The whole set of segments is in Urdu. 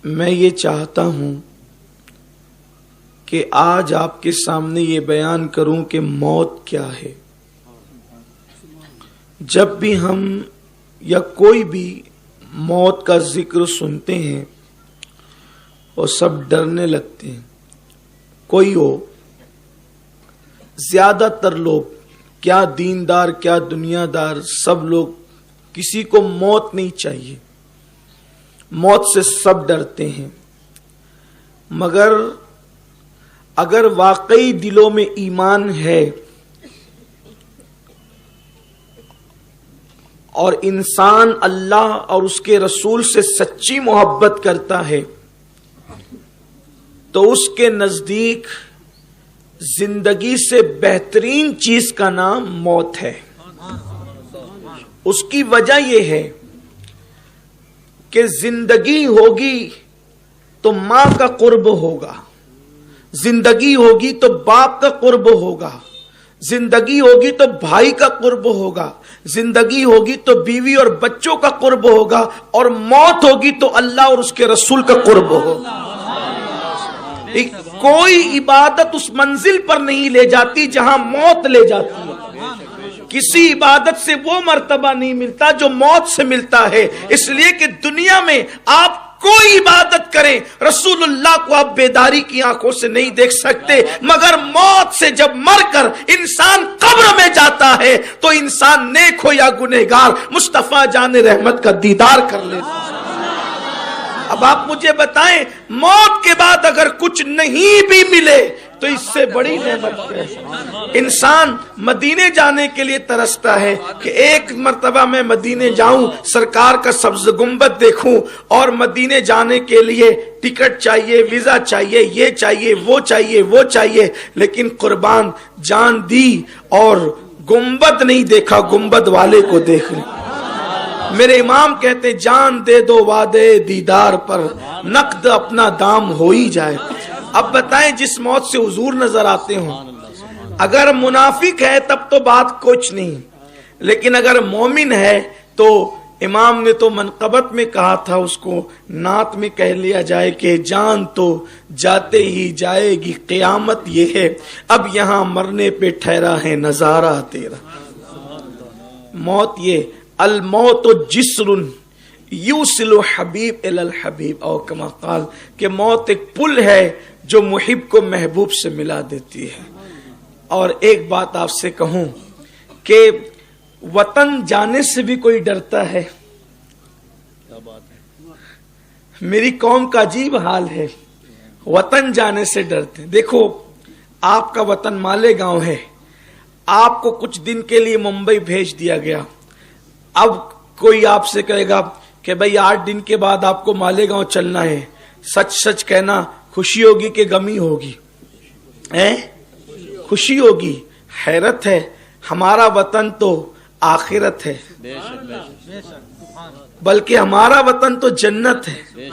میں یہ چاہتا ہوں کہ آج آپ کے سامنے یہ بیان کروں کہ موت کیا ہے۔ جب بھی ہم یا کوئی بھی موت کا ذکر سنتے ہیں اور سب ڈرنے لگتے ہیں، کوئی ہو، زیادہ تر لوگ، کیا دیندار کیا دنیا دار، سب لوگ، کسی کو موت نہیں چاہیے، موت سے سب ڈرتے ہیں۔ مگر اگر واقعی دلوں میں ایمان ہے اور انسان اللہ اور اس کے رسول سے سچی محبت کرتا ہے تو اس کے نزدیک زندگی سے بہترین چیز کا نام موت ہے۔ اس کی وجہ یہ ہے کہ زندگی ہوگی تو ماں کا قرب ہوگا، زندگی ہوگی تو باپ کا قرب ہوگا، زندگی ہوگی تو بھائی کا قرب ہوگا، زندگی ہوگی تو بیوی اور بچوں کا قرب ہوگا، اور موت ہوگی تو اللہ اور اس کے رسول کا قرب ہوگا۔ کوئی عبادت اس منزل پر نہیں لے جاتی جہاں موت لے جاتی ہے۔ کسی عبادت سے وہ مرتبہ نہیں ملتا جو موت سے ملتا ہے، اس لیے کہ دنیا میں آپ کوئی عبادت کریں، رسول اللہ کو آپ بیداری کی آنکھوں سے نہیں دیکھ سکتے، مگر موت سے جب مر کر انسان قبر میں جاتا ہے تو انسان نیک ہو یا گنہگار مصطفیٰ جان رحمت کا دیدار کر لیتا ہے۔ اب آپ مجھے بتائیں، موت کے بعد اگر کچھ نہیں بھی ملے تو اس سے بڑی نعمت ہے۔ انسان مدینے جانے کے لیے ترستا ہے کہ ایک مرتبہ میں مدینے جاؤں، سرکار کا سبز گنبد دیکھوں، اور مدینے جانے کے لیے ٹکٹ چاہیے، ویزا چاہیے، یہ چاہیے، وہ چاہیے، وہ چاہیے، لیکن قربان جان دی اور گنبد نہیں دیکھا، گنبد والے کو دیکھ لیں۔ میرے امام کہتے جان دے دو وعدے دیدار پر، نقد اپنا دام ہو ہی جائے۔ اب بتائیں، جس موت سے حضور نظر آتے ہوں، اگر منافق ہے تب تو بات کچھ نہیں، لیکن اگر مومن ہے تو امام نے تو منقبت میں کہا تھا، اس کو نعت میں کہہ لیا جائے کہ جان تو جاتے ہی جائے گی، قیامت یہ ہے اب یہاں مرنے پہ ٹھہرا ہے نظارہ تیرا۔ موت یہ الموت جسر یوصل حبیب الی الحبیب، اور کما قال کہ موت ایک پل ہے جو محب کو محبوب سے ملا دیتی ہے۔ اور ایک بات آپ سے کہوں کہ وطن جانے سے بھی کوئی ڈرتا ہے؟ میری قوم کا عجیب حال ہے، وطن جانے سے ڈرتے ہیں۔ دیکھو، آپ کا وطن مالیگاؤں ہے، آپ کو کچھ دن کے لیے ممبئی بھیج دیا گیا، اب کوئی آپ سے کہے گا کہ بھئی 8 دن کے بعد آپ کو مالیگاؤں چلنا ہے، سچ سچ کہنا، خوشی ہوگی کہ غمی ہوگی؟ خوشی ہوگی۔ حیرت ہے، ہمارا وطن تو آخرت ہے، بلکہ ہمارا وطن تو جنت ہے۔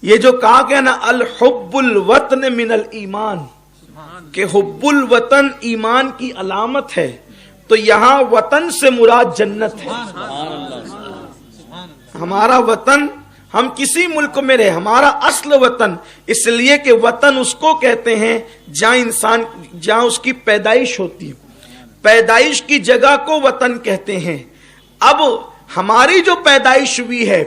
یہ جو کہا گیا نا الحب الوطن من الایمان، کہ حب الوطن ایمان کی علامت ہے، تو یہاں وطن سے مراد جنت ہے۔ ہمارا وطن، ہم کسی ملک میں رہے، ہمارا اصل وطن، اس لیے کہ وطن اس کو کہتے ہیں جہاں اس کی پیدائش ہوتی ہے، پیدائش کی جگہ کو وطن کہتے ہیں۔ اب ہماری جو پیدائش ہوئی ہے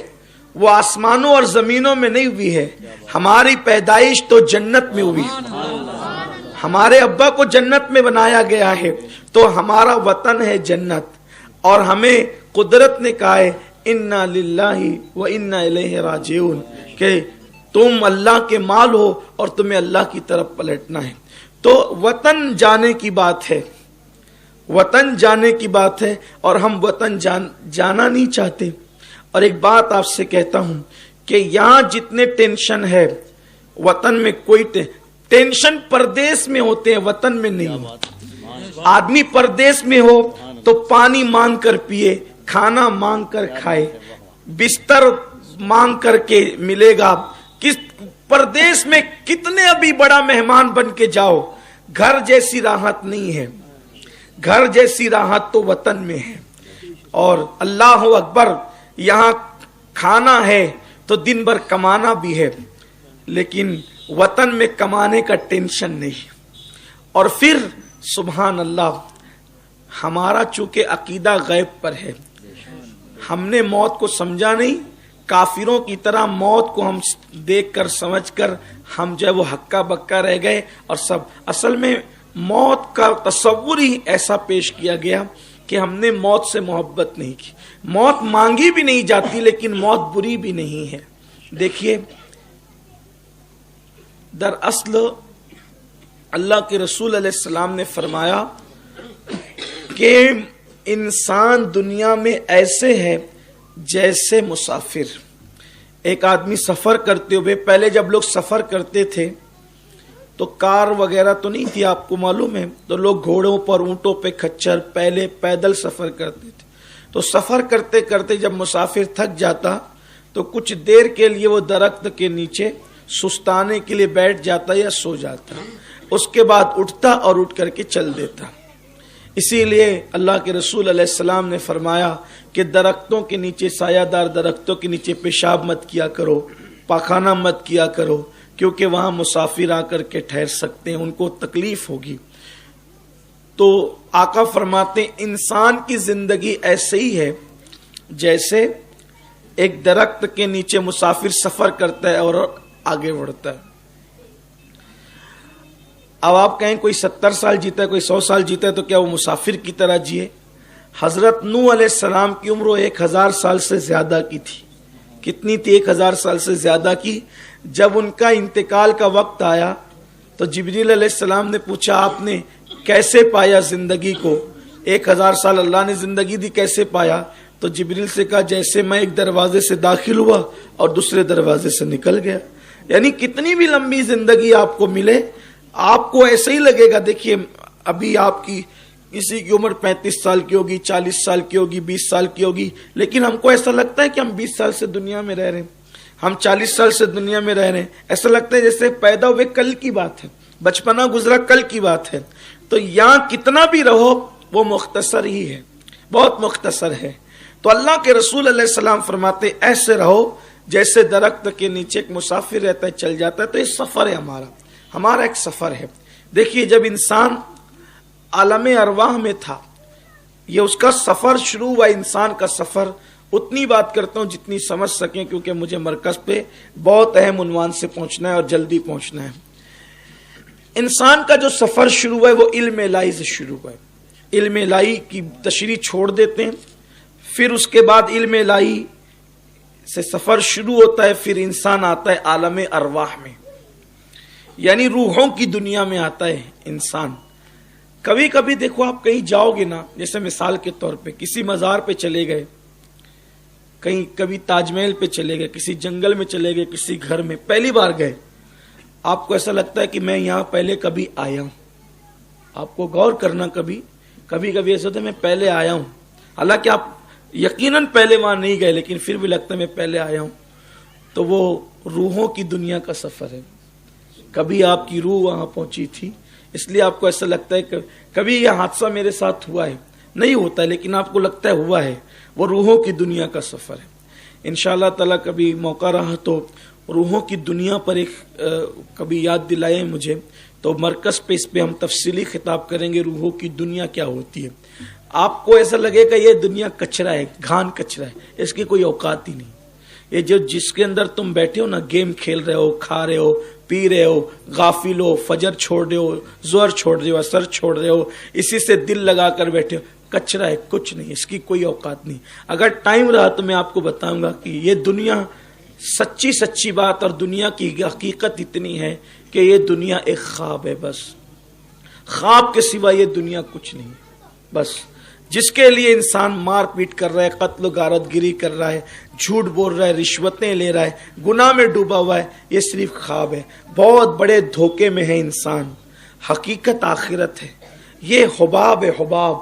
وہ آسمانوں اور زمینوں میں نہیں ہوئی ہے، ہماری پیدائش تو جنت میں ہوئی ہے، ہمارے ابا کو جنت میں بنایا گیا ہے، تو ہمارا وطن ہے جنت۔ اور ہمیں قدرت نے کہا ہے انا للہ و انا الیہ راجعون، کہ تم اللہ کے مال ہو اور تمہیں اللہ کی طرف پلٹنا ہے۔ تو وطن جانے کی بات ہے، وطن جانے کی بات ہے، اور ہم وطن جانا نہیں چاہتے۔ اور ایک بات آپ سے کہتا ہوں کہ یہاں جتنے ٹینشن ہے، وطن میں کوئی ٹینشن پردیس میں ہوتے ہیں، وطن میں نہیں۔ آدمی پردیس میں ہو تو پانی مانگ کر پیے، کھانا مانگ کر کھائے، بستر مانگ کر کے ملے گا۔ کس پردیس میں کتنے ابھی بڑا مہمان بن کے جاؤ، گھر جیسی راحت نہیں ہے، گھر جیسی راحت تو وطن میں ہے۔ اور اللہ اکبر، یہاں کھانا ہے، تو دن بھر کمانا بھی ہے لیکن وطن میں کمانے کا ٹینشن نہیں. اور پھر سبحان اللہ ہمارا چونکہ عقیدہ غیب پر ہے, ہم نے موت کو سمجھا نہیں, کافروں کی طرح موت کو ہم دیکھ کر سمجھ کر ہم جو ہے وہ ہکا بکا رہ گئے. اور سب اصل میں موت کا تصور ہی ایسا پیش کیا گیا کہ ہم نے موت سے محبت نہیں کی. موت مانگی بھی نہیں جاتی لیکن موت بری بھی نہیں ہے. دیکھیے دراصل اللہ کے رسول علیہ السلام نے فرمایا کہ انسان دنیا میں ایسے ہے جیسے مسافر. ایک آدمی سفر کرتے ہوئے, پہلے جب لوگ سفر کرتے تھے تو کار وغیرہ تو نہیں تھی آپ کو معلوم ہے, تو لوگ گھوڑوں پر, اونٹوں پہ, کھچر, پہلے پیدل سفر کرتے تھے. تو سفر کرتے کرتے جب مسافر تھک جاتا تو کچھ دیر کے لیے وہ درخت کے نیچے سستانے کے لیے بیٹھ جاتا یا سو جاتا, اس کے بعد اٹھتا اور اٹھ کر کے چل دیتا. اسی لیے اللہ کے رسول علیہ السلام نے فرمایا کہ درختوں کے نیچے, سایہ دار درختوں کے نیچے پیشاب مت کیا کرو, پاخانہ مت کیا کرو, کیونکہ وہاں مسافر آ کر کے ٹھہر سکتے ہیں, ان کو تکلیف ہوگی. تو آقا فرماتے ہیں انسان کی زندگی ایسے ہی ہے جیسے ایک درخت کے نیچے مسافر سفر کرتا ہے اور آگے بڑھتا ہے. اب آپ کہیں کوئی 70 سال جیتا ہے, کوئی 100 سال جیتا ہے, تو کیا وہ مسافر کی طرح جیے؟ حضرت نوح علیہ السلام کی عمر 1000 سال سے زیادہ کی تھی. کتنی تھی؟ 1000 سال سے زیادہ کی. جب ان کا انتقال کا وقت آیا تو جبریل علیہ السلام نے پوچھا آپ نے کیسے پایا زندگی کو؟ 1000 سال اللہ نے زندگی دی, کیسے پایا؟ تو جبریل سے کہا جیسے میں ایک دروازے سے داخل ہوا اور دوسرے دروازے سے نکل گیا. یعنی کتنی بھی لمبی زندگی آپ کو ملے آپ کو ایسے ہی لگے گا. دیکھیے ابھی آپ کی کسی کی عمر 35 سال کی ہوگی, 40 سال کی ہوگی, 20 سال کی ہوگی, لیکن ہم کو ایسا لگتا ہے کہ ہم 20 سال سے دنیا میں رہ رہے ہیں, ہم 40 سال سے دنیا میں رہ رہے ہیں. ایسا لگتا ہے جیسے پیدا ہوئے کل کی بات ہے, بچپنا گزرا کل کی بات ہے. تو یہاں کتنا بھی رہو وہ مختصر ہی ہے, بہت مختصر ہے. تو اللہ کے رسول علیہ السلام فرماتے ایسے رہو جیسے درخت کے نیچے ایک مسافر رہتا ہے, چل جاتا ہے. تو یہ سفر ہے ہمارا ایک سفر ہے. دیکھیے جب انسان عالم ارواح میں تھا, یہ اس کا سفر شروع ہوا. انسان کا سفر اتنی بات کرتا ہوں جتنی سمجھ سکیں, کیونکہ مجھے مرکز پہ بہت اہم عنوان سے پہنچنا ہے اور جلدی پہنچنا ہے. انسان کا جو سفر شروع ہوا ہے وہ علم الہی سے شروع ہوا ہے. علم الہی کی تشریح چھوڑ دیتے ہیں, پھر اس کے بعد علم الہی سے سفر شروع ہوتا ہے. پھر انسان آتا ہے عالم ارواح میں, یعنی روحوں کی دنیا میں آتا ہے انسان. کبھی کبھی دیکھو آپ کہیں جاؤ گے نا, جیسے مثال کے طور پہ کسی مزار پہ چلے گئے, کہیں کبھی تاج محل پہ چلے گئے, کسی جنگل میں چلے گئے, کسی گھر میں پہلی بار گئے, آپ کو ایسا لگتا ہے کہ میں یہاں پہلے کبھی آیا ہوں. آپ کو غور کرنا, کبھی کبھی ایسا ہوتا ہے میں پہلے آیا ہوں, حالانکہ آپ یقیناً پہلے وہاں نہیں گئے لیکن پھر بھی لگتا ہے میں پہلے آیا ہوں. تو وہ روحوں کی دنیا کا سفر ہے. کبھی آپ کی روح وہاں پہنچی تھی, اس لیے آپ کو ایسا لگتا ہے کہ کبھی یہ حادثہ میرے ساتھ ہوا ہے, نہیں ہوتا ہے لیکن آپ کو لگتا ہے ہوا ہے. وہ روحوں کی دنیا کا سفر ہے. انشاءاللہ تعالی کبھی موقع رہا تو روحوں کی دنیا پر ایک کبھی یاد دلائیں مجھے, تو مرکز پہ اس پہ ہم تفصیلی خطاب کریں گے روحوں کی دنیا کیا ہوتی ہے. آپ کو ایسا لگے گا یہ دنیا کچرا ہے, گھان کچرا ہے, اس کی کوئی اوقات ہی نہیں. یہ جو جس کے اندر تم بیٹھے ہو نا, گیم کھیل رہے ہو, کھا رہے ہو, پی رہے ہو, غافل ہو, فجر چھوڑ رہے ہو, ظہر چھوڑ رہے ہو, عصر چھوڑ رہے ہو, اسی سے دل لگا کر بیٹھے ہو, کچرا ہے, کچھ نہیں, اس کی کوئی اوقات نہیں. اگر ٹائم رہا تو میں آپ کو بتاؤں گا کہ یہ دنیا سچی بات, اور دنیا کی حقیقت اتنی ہے کہ یہ دنیا ایک خواب ہے. بس خواب کے سوا یہ دنیا کچھ نہیں. بس جس کے لیے انسان مار پیٹ کر رہا ہے, قتل و غارت گری کر رہا ہے, جھوٹ بول رہا ہے, رشوتیں لے رہا ہے, گناہ میں ڈوبا ہوا ہے, یہ صرف خواب ہے. بہت بڑے دھوکے میں ہے انسان. حقیقت آخرت ہے. یہ حباب ہے, حباب.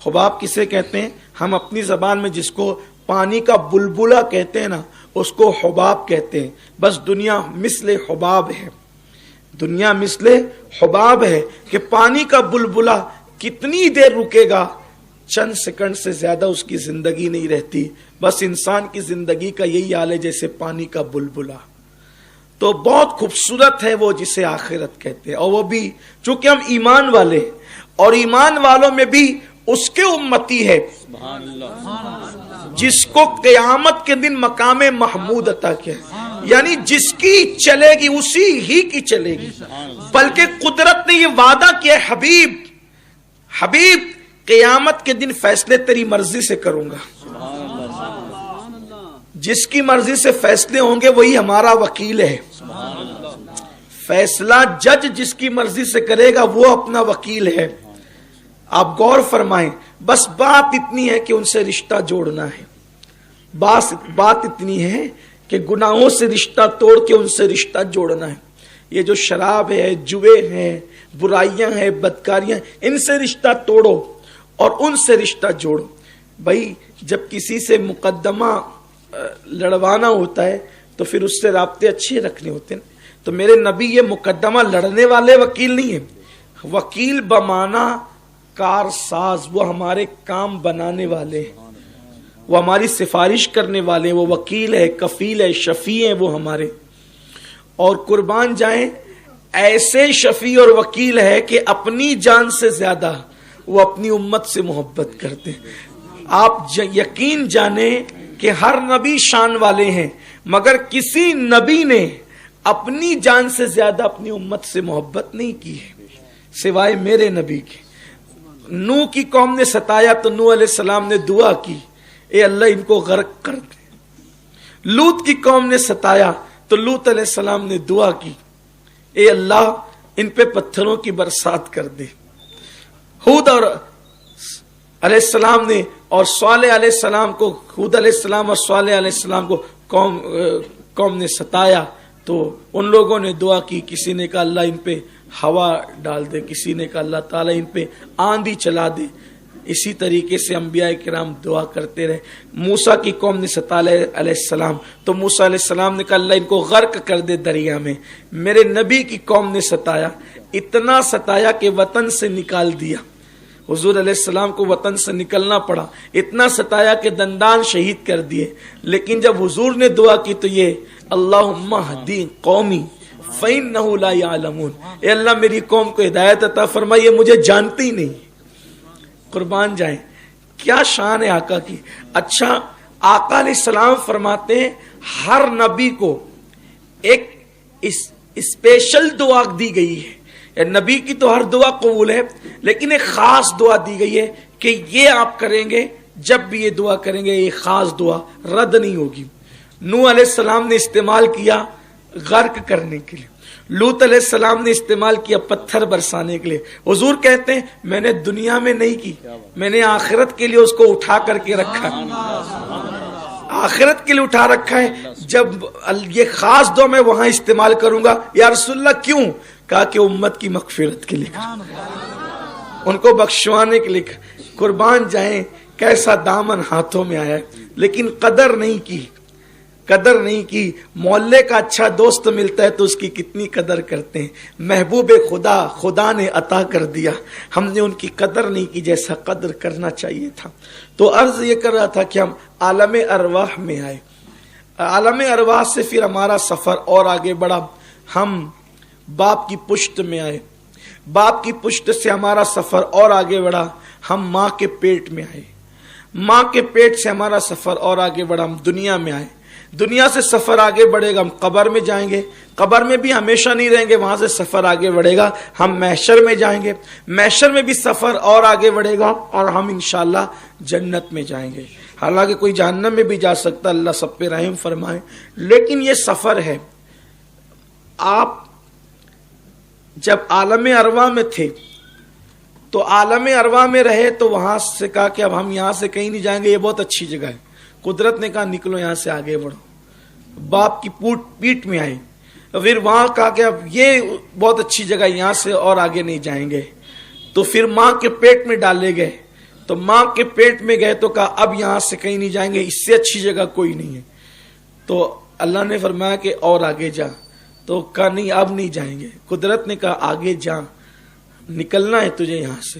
حباب کسے کہتے ہیں؟ ہم اپنی زبان میں جس کو پانی کا بلبلہ کہتے ہیں نا, اس کو حباب کہتے ہیں. بس دنیا مثل حباب ہے. دنیا مثل حباب ہے کہ پانی کا بلبلہ کتنی دیر رکے گا, چند سیکنڈ سے زیادہ اس کی زندگی نہیں رہتی. بس انسان کی زندگی کا یہی حال ہے جیسے پانی کا بلبلا. تو بہت خوبصورت ہے وہ جسے آخرت کہتے ہیں. اور وہ بھی چونکہ ہم ایمان والے اور ایمان والوں میں بھی اس کے امتی ہے جس کو قیامت کے دن مقام محمود عطا کیا، یعنی جس کی چلے گی اسی ہی کی چلے گی. بلکہ قدرت نے یہ وعدہ کیا، حبیب قیامت کے دن فیصلے تیری مرضی سے کروں گا. جس کی مرضی سے فیصلے ہوں گے وہی ہمارا وکیل ہے. فیصلہ جج جس کی مرضی سے کرے گا وہ اپنا وکیل ہے. آپ غور فرمائیں. بس بات اتنی ہے کہ ان سے رشتہ جوڑنا ہے. بات اتنی ہے کہ گناہوں سے رشتہ توڑ کے ان سے رشتہ جوڑنا ہے. یہ جو شراب ہے، جوے ہیں، برائیاں ہیں، بدکاریاں، ان سے رشتہ توڑو اور ان سے رشتہ جوڑو. بھائی جب کسی سے مقدمہ لڑوانا ہوتا ہے تو پھر اس سے رابطے اچھے رکھنے ہوتے ہیں. تو میرے نبی یہ مقدمہ لڑنے والے وکیل نہیں ہیں. وکیل بمانا کار ساز، وہ ہمارے کام بنانے والے ہیں، وہ ہماری سفارش کرنے والے ہیں. وہ وکیل ہے، کفیل ہے، شفیع ہیں وہ ہمارے. اور قربان جائیں ایسے شفیع اور وکیل ہے کہ اپنی جان سے زیادہ وہ اپنی امت سے محبت کرتے ہیں. آپ یقین جانیں کہ ہر نبی شان والے ہیں، مگر کسی نبی نے اپنی جان سے زیادہ اپنی امت سے محبت نہیں کی ہے سوائے میرے نبی کے. نوح کی قوم نے ستایا تو نوح علیہ السلام نے دعا کی، اے اللہ ان کو غرق کر دے. لوط کی قوم نے ستایا تو لوط علیہ السلام نے دعا کی، اے اللہ ان پہ پتھروں کی برسات کر دے. ہود اور علیہ السلام نے اور صالح علیہ السلام کو، ہود علیہ السلام اور صالح علیہ السلام کو قوم نے ستایا تو ان لوگوں نے دعا کی. کسی نے کہا اللہ ان پہ ہوا ڈال دے، کسی نے کہا اللہ تعالیٰ ان پہ آندھی چلا دے. اسی طریقے سے انبیاء کرام دعا کرتے رہے. موسیٰ کی قوم نے ستایا علیہ السلام تو موسیٰ علیہ السلام نے کہا اللہ ان کو غرق کر دے دریا میں. میرے نبی کی قوم نے ستایا، اتنا ستایا کہ وطن سے نکال دیا. حضور علیہ السلام کو وطن سے نکلنا پڑا. اتنا ستایا کہ دندان شہید کر دیے. لیکن جب حضور نے دعا کی تو یہ اللہم اہدی قومی فإنہ لا یعلمون، اے اللہ میری قوم کو ہدایت عطا فرما، یہ مجھے جانتی نہیں. قربان جائیں کیا شان ہے آقا کی. اچھا آقا علیہ السلام فرماتے ہیں ہر نبی کو ایک اسپیشل دعا دی گئی ہے. نبی کی تو ہر دعا قبول ہے، لیکن ایک خاص دعا دی گئی ہے کہ یہ آپ کریں گے، جب بھی یہ دعا کریں گے یہ خاص دعا رد نہیں ہوگی. نوح علیہ السلام نے استعمال کیا غرق کرنے کے لیے، لوط علیہ السلام نے استعمال کیا پتھر برسانے کے لیے. حضور کہتے ہیں میں نے دنیا میں نہیں کی، میں نے آخرت کے لیے اس کو اٹھا کر کے رکھا، آخرت کے لیے اٹھا رکھا ہے. جب یہ خاص دعا میں وہاں استعمال کروں گا. یا رسول اللہ کیوں؟ کہا کہ امت کی مغفرت کے لیے، ان کو بخشوانے کے لیے. قربان جائیں کیسا دامن ہاتھوں میں آیا ہے، لیکن قدر نہیں کی. محلے کا اچھا دوست ملتا ہے تو اس کی کتنی قدر کرتے ہیں. محبوب خدا نے عطا کر دیا، ہم نے ان کی قدر نہیں کی جیسا قدر کرنا چاہیے تھا. تو عرض یہ کر رہا تھا کہ ہم عالم ارواح میں آئے. عالم ارواح سے پھر ہمارا سفر اور آگے بڑھا. ہم باپ کی پشت میں آئے، باپ کی پشت سے ہمارا سفر اور آگے بڑھا. ہم ماں کے پیٹ میں آئے، ماں کے پیٹ سے ہمارا سفر اور آگے بڑھا. ہم دنیا میں آئے، دنیا سے سفر آگے بڑھے گا. ہم قبر میں جائیں گے، قبر میں بھی ہمیشہ نہیں رہیں گے، وہاں سے سفر آگے بڑھے گا. ہم محشر میں جائیں گے، محشر میں بھی سفر اور آگے بڑھے گا، اور ہم انشاءاللہ جنت میں جائیں گے. حالانکہ کوئی جہنم میں بھی جا سکتا، اللہ سب پہ رحم فرمائے. لیکن یہ سفر ہے. آپ جب عالم ارواح میں تھے تو عالم ارواح میں رہے تو وہاں سے کہا کہ اب ہم یہاں سے کہیں نہیں جائیں گے، یہ بہت اچھی جگہ ہے. قدرت نے کہا نکلو یہاں سے آگے بڑھو. باپ کی پیٹ میں آئے، پھر وہاں کہا کہ اب یہ بہت اچھی جگہ، یہاں سے اور آگے نہیں جائیں گے. تو پھر ماں کے پیٹ میں ڈالے گئے، تو ماں کے پیٹ میں گئے تو کہا اب یہاں سے کہیں نہیں جائیں گے، اس سے اچھی جگہ کوئی نہیں ہے. تو اللہ نے فرمایا کہ اور آگے جا. تو کہا نہیں اب نہیں جائیں گے. قدرت نے کہا آگے جا، نکلنا ہے تجھے یہاں سے.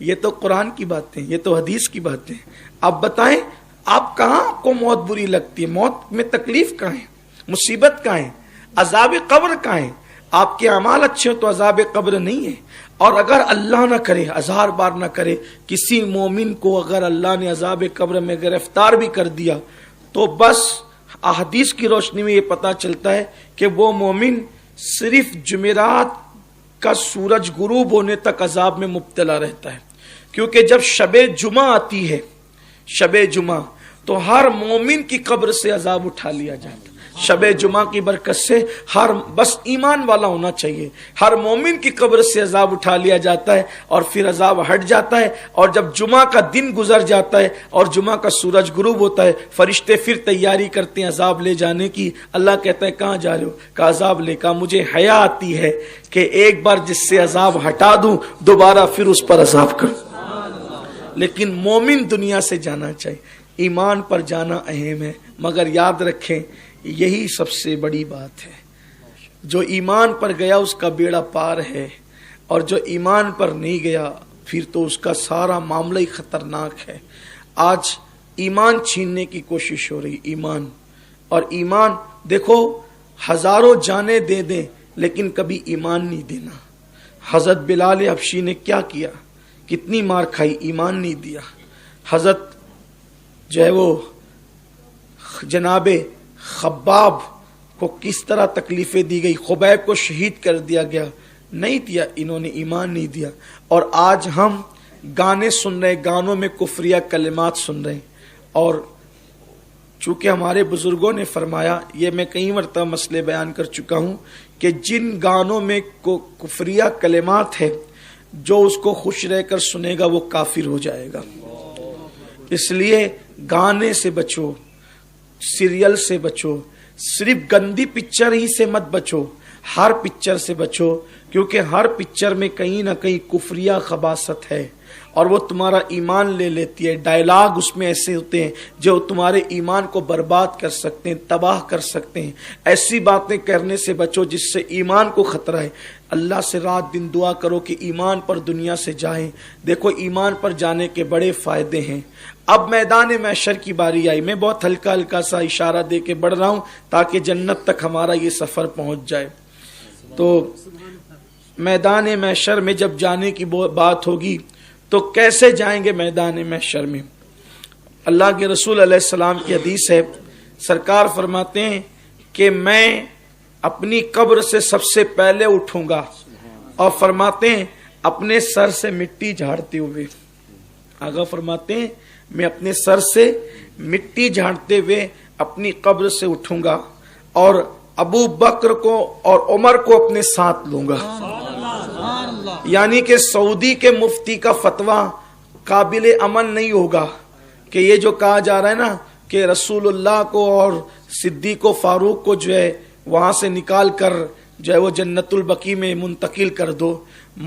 یہ تو قرآن کی باتیں، یہ تو حدیث کی باتیں. آپ بتائیں آپ کہاں آپ کو موت بری لگتی ہے؟ موت میں تکلیف کہاں ہے؟ مصیبت کہاں ہے؟ عذاب قبر کہاں ہے؟ آپ کے اعمال اچھے ہوں تو عذاب قبر نہیں ہے. اور اگر اللہ نہ کرے، ہزار بار نہ کرے، کسی مومن کو اگر اللہ نے عذاب قبر میں گرفتار بھی کر دیا تو بس احادیث کی روشنی میں یہ پتہ چلتا ہے کہ وہ مومن صرف جمعرات کا سورج غروب ہونے تک عذاب میں مبتلا رہتا ہے. کیونکہ جب شب جمعہ آتی ہے، شب جمعہ، تو ہر مومن کی قبر سے عذاب اٹھا لیا جاتا ہے. شب جمعہ کی برکت سے بس ایمان والا ہونا چاہیے، ہر مومن کی قبر سے عذاب اٹھا لیا جاتا ہے اور پھر عذاب ہٹ جاتا ہے. اور جب جمعہ کا دن گزر جاتا ہے اور جمعہ کا سورج غروب ہوتا ہے، فرشتے پھر تیاری کرتے ہیں عذاب لے جانے کی. اللہ کہتا ہے کہاں جا رہے ہو؟ کہا عذاب لے. کہا مجھے حیا آتی ہے کہ ایک بار جس سے عذاب ہٹا دوں دوبارہ پھر اس پر عذاب کروں. لیکن مومن دنیا سے جانا چاہیے، ایمان پر جانا اہم ہے. مگر یاد رکھیں یہی سب سے بڑی بات ہے، جو ایمان پر گیا اس کا بیڑا پار ہے، اور جو ایمان پر نہیں گیا پھر تو اس کا سارا معاملہ ہی خطرناک ہے. آج ایمان چھیننے کی کوشش ہو رہی، ایمان. اور ایمان دیکھو ہزاروں جانیں دے دیں لیکن کبھی ایمان نہیں دینا. حضرت بلال حبشی نے کیا کیا؟ کتنی مار کھائی، ایمان نہیں دیا. حضرت جو ہے وہ جناب خباب کو کس طرح تکلیفیں دی گئی، خبیب کو شہید کر دیا گیا، نہیں دیا، انہوں نے ایمان نہیں دیا. اور آج ہم گانے سن رہے، گانوں میں کفریہ کلمات سن رہے ہیں. اور چونکہ ہمارے بزرگوں نے فرمایا، یہ میں کئی مرتبہ مسئلے بیان کر چکا ہوں، کہ جن گانوں میں کفریہ کلمات ہے جو اس کو خوش رہ کر سنے گا وہ کافر ہو جائے گا. اس لیے گانے سے بچو، سیریل سے بچو، صرف گندی پکچر ہی سے مت بچو، ہر پکچر سے بچو، کیونکہ ہر پکچر میں کہیں نہ کہیں کفریہ خباثت ہے اور وہ تمہارا ایمان لے لیتی ہے. ڈائلاگ اس میں ایسے ہوتے ہیں جو تمہارے ایمان کو برباد کر سکتے ہیں، تباہ کر سکتے ہیں. ایسی باتیں کرنے سے بچو جس سے ایمان کو خطرہ ہے. اللہ سے رات دن دعا کرو کہ ایمان پر دنیا سے جائیں. دیکھو ایمان پر جانے کے بڑے فائدے ہیں. اب میدان محشر کی باری آئی. میں بہت ہلکا ہلکا سا اشارہ دے کے بڑھ رہا ہوں تاکہ جنت تک ہمارا یہ سفر پہنچ جائے. تو میدان محشر میں جب جانے کی بات ہوگی تو کیسے جائیں گے میدان محشر میں؟ اللہ کے رسول علیہ السلام کی حدیث ہے، سرکار فرماتے ہیں کہ میں اپنی قبر سے سب سے پہلے اٹھوں گا، اور فرماتے ہیں اپنے سر سے مٹی جھاڑتے ہوئے. آگا فرماتے ہیں میں اپنے سر سے مٹی جھاڑتے ہوئے اپنی قبر سے اٹھوں گا اور ابو بکر کو اور عمر کو اپنے ساتھ لوں گا. یعنی کہ سعودی کے مفتی کا فتویٰ قابل عمل نہیں ہوگا کہ یہ جو کہا جا رہا ہے نا کہ رسول اللہ کو اور صدیق و فاروق کو جو ہے وہاں سے نکال کر جو ہے وہ جنت البقیع میں منتقل کر دو.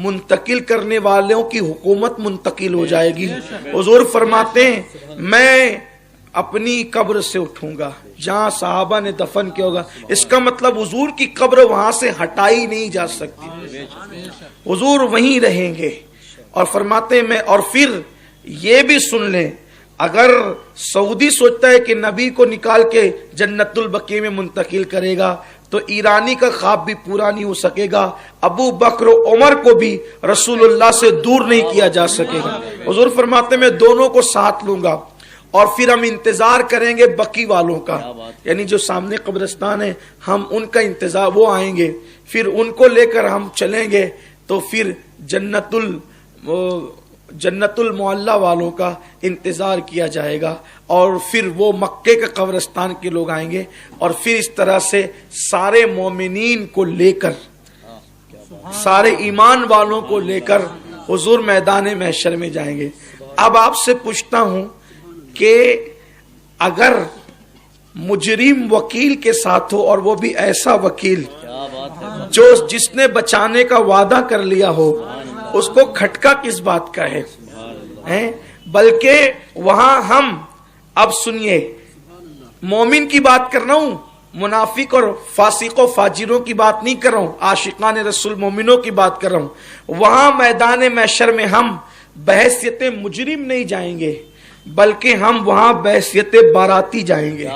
منتقل کرنے والوں کی حکومت منتقل ہو جائے گی. حضور فرماتے ہیں میں اپنی قبر سے اٹھوں گا جہاں صحابہ نے دفن کیا ہوگا. اس کا مطلب حضور کی قبر وہاں سے ہٹائی نہیں جا سکتی، حضور وہیں رہیں گے. اور فرماتے ہیں میں، اور پھر یہ بھی سن لیں اگر سعودی سوچتا ہے کہ نبی کو نکال کے جنت البقیع میں منتقل کرے گا تو ایرانی کا خواب بھی پورا نہیں ہو سکے گا. ابو بکر و عمر کو بھی رسول اللہ سے دور نہیں کیا جا سکے گا. حضور فرماتے ہیں میں دونوں کو ساتھ لوں گا اور پھر ہم انتظار کریں گے بقی والوں کا، یعنی جو سامنے قبرستان ہے ہم ان کا انتظار، وہ آئیں گے پھر ان کو لے کر ہم چلیں گے تو پھر جنت المعلا والوں کا انتظار کیا جائے گا اور پھر وہ مکے کے قبرستان کے لوگ آئیں گے اور پھر اس طرح سے سارے مومنین کو لے کر، سارے ایمان والوں کو لے کر حضور میدان محشر میں جائیں گے. اب آپ سے پوچھتا ہوں کہ اگر مجرم وکیل کے ساتھ ہو اور وہ بھی ایسا وکیل جو جس نے بچانے کا وعدہ کر لیا ہو، اس کو کھٹکا کس بات کا ہے؟ بلکہ وہاں ہم، اب سنیے، مومن کی بات کر رہا ہوں، منافق اور فاسق و فاجروں کی بات نہیں کر رہا ہوں، عاشقان رسول مومنوں کی بات کر رہا ہوں. وہاں میدان محشر میں ہم بحیثیت مجرم نہیں جائیں گے بلکہ ہم وہاں بحیثیت باراتی جائیں گے.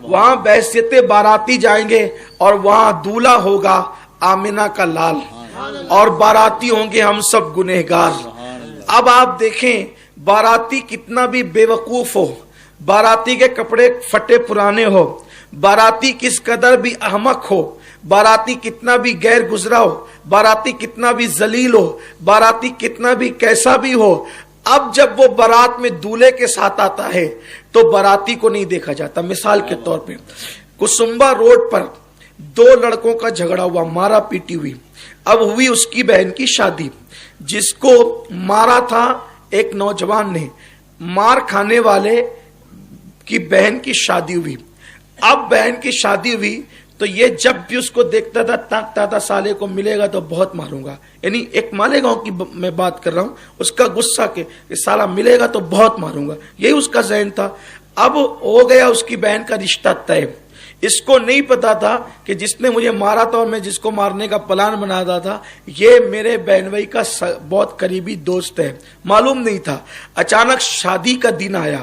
وہاں بحیثیت باراتی جائیں گے اور وہاں دولہا ہوگا آمنہ کا لال اور باراتی ہوں گے ہم سب گنہگار. اب آپ دیکھیں باراتی کتنا بھی بے وقوف ہو، باراتی کے کپڑے پھٹے پرانے ہو، باراتی کس قدر بھی احمق ہو، باراتی کتنا بھی غیر گزرا ہو، باراتی کتنا بھی ذلیل ہو، باراتی کتنا بھی کیسا بھی ہو، اب جب وہ بارات میں دولہے کے ساتھ آتا ہے تو باراتی کو نہیں دیکھا جاتا. مثال کے طور پہ کسمبا روڈ پر دو لڑکوں کا جھگڑا ہوا، مارا پیٹی ہوئی. اب ہوئی اس کی بہن کی شادی، جس کو مارا تھا ایک نوجوان نے، مار کھانے والے کی بہن کی شادی ہوئی. اب بہن کی شادی ہوئی تو یہ جب بھی اس کو دیکھتا تھا تاکتا تھا سالے کو ملے گا تو بہت ماروں گا. یعنی ایک مالیگاؤں کی میں بات کر رہا ہوں، اس کا غصہ کہ سالہ ملے گا تو بہت ماروں گا، یہی اس کا ذہن تھا. اب ہو گیا اس کی بہن کا رشتہ طے. اس کو نہیں پتا تھا کہ جس نے مجھے مارا تھا اور میں جس کو مارنے کا پلان بناتا تھا یہ میرے بہن بھائی کا بہت قریبی دوست ہے، معلوم نہیں تھا. اچانک شادی کا دن آیا.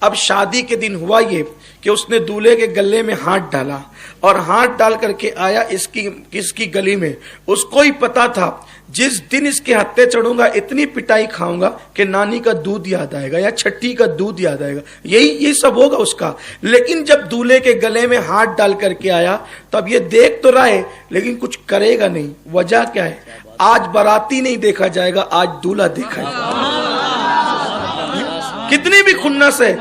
اب شادی کے دن ہوا یہ کہ اس نے دولہے کے گلے میں ہاتھ ڈالا اور ہاتھ ڈال کر کے آیا اس کی گلی میں. اس کو ہی پتا تھا جس دن اس کے ہتھے چڑھوں گا اتنی پٹائی کھاؤں گا کہ نانی کا دودھ یاد آئے گا یا چھٹی کا دودھ یاد آئے گا، یہی سب ہوگا اس کا. لیکن جب دولہے کے گلے میں ہاتھ ڈال کر کے آیا تو اب یہ دیکھ تو رہا ہے لیکن کچھ کرے گا نہیں. وجہ کیا ہے؟ آج باراتی نہیں دیکھا جائے گا، آج دولہا دیکھا جائے گا. کتنی بھی خنس ہے،